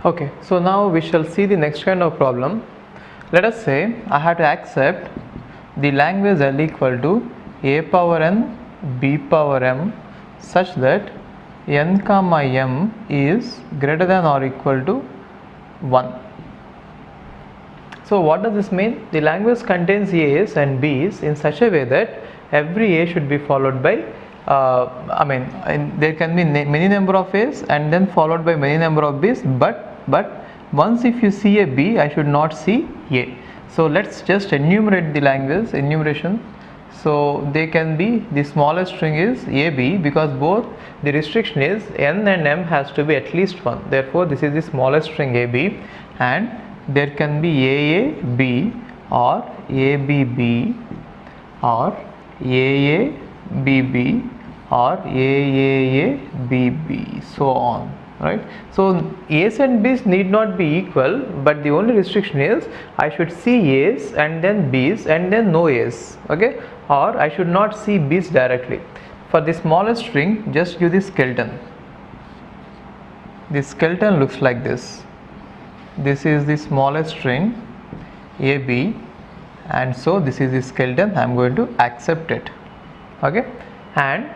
Okay, so now we shall see the next kind of problem. Let us say I have to accept the language L equal to a power n b power m such that n comma m is greater than or equal to 1. So what does this mean? The language contains a's and b's in such a way that every a should be followed by there can be many number of a's and then followed by many number of b's, but once if you see a b, I should not see a. So let's just enumerate the language enumeration. So they can be, the smallest string is ab, because both the restriction is n and m has to be at least 1. Therefore this is the smallest string ab, and there can be aab or abb or aabb or aaabb, so on, right? So a's and b's need not be equal, but the only restriction is I should see a's and then b's and then no a's, okay, or I should not see b's directly. For the smallest string, just give the skeleton. The skeleton looks like this. This is the smallest string ab, and so this is the skeleton. I am going to accept it, okay. And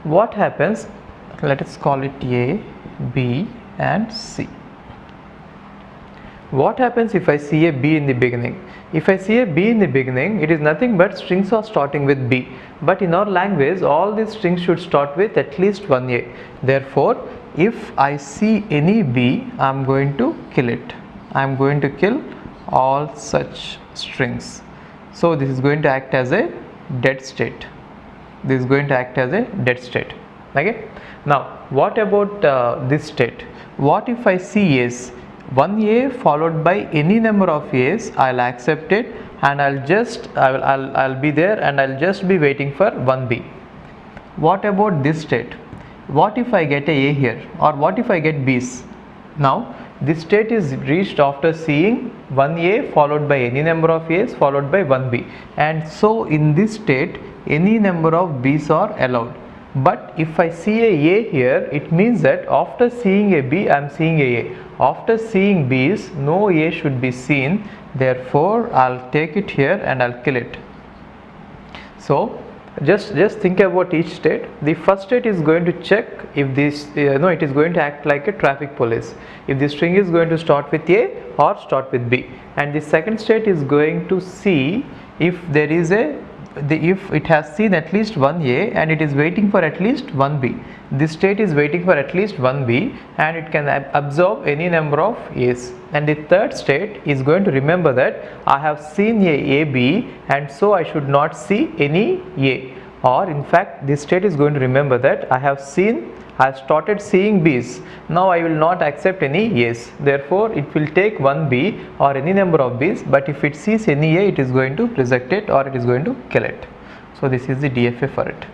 what happens, let us call it a, b and c. What happens if I see a b in the beginning? If I see a b in the beginning, it is nothing but strings are starting with b, but in our language all these strings should start with at least one a. Therefore if I see any b, I am going to kill it. I am going to kill all such strings. So this is going to act as a dead state. This is going to act as a dead state, okay. Now what about this state? What if I see a's, one a followed by any number of a's, I'll accept it, and I'll be there and I'll just be waiting for one b. What about this state? What if I get a here, or what if I get b's? Now this state is reached after seeing one a followed by any number of a's followed by one b, and so in this state any number of b's are allowed. But if I see a here, it means that after seeing a b, I am seeing a. After seeing b's, no a should be seen. Therefore I'll take it here and I'll kill it. So just think about each state. The first state is going to check if this it is going to act like a traffic police, if the string is going to start with a or start with b. And the second state is going to see if there is if it has seen at least one a and it is waiting for at least one b. This state is waiting for at least one b, and it can absorb any number of a's. And the third state is going to remember that I have seen a b, and so I should not see any a. Or in fact this state is going to remember that I have started seeing b's, now I will not accept any a's. Therefore it will take one b or any number of b's, but if it sees any a, it is going to reject it or it is going to kill it. So this is the DFA for it.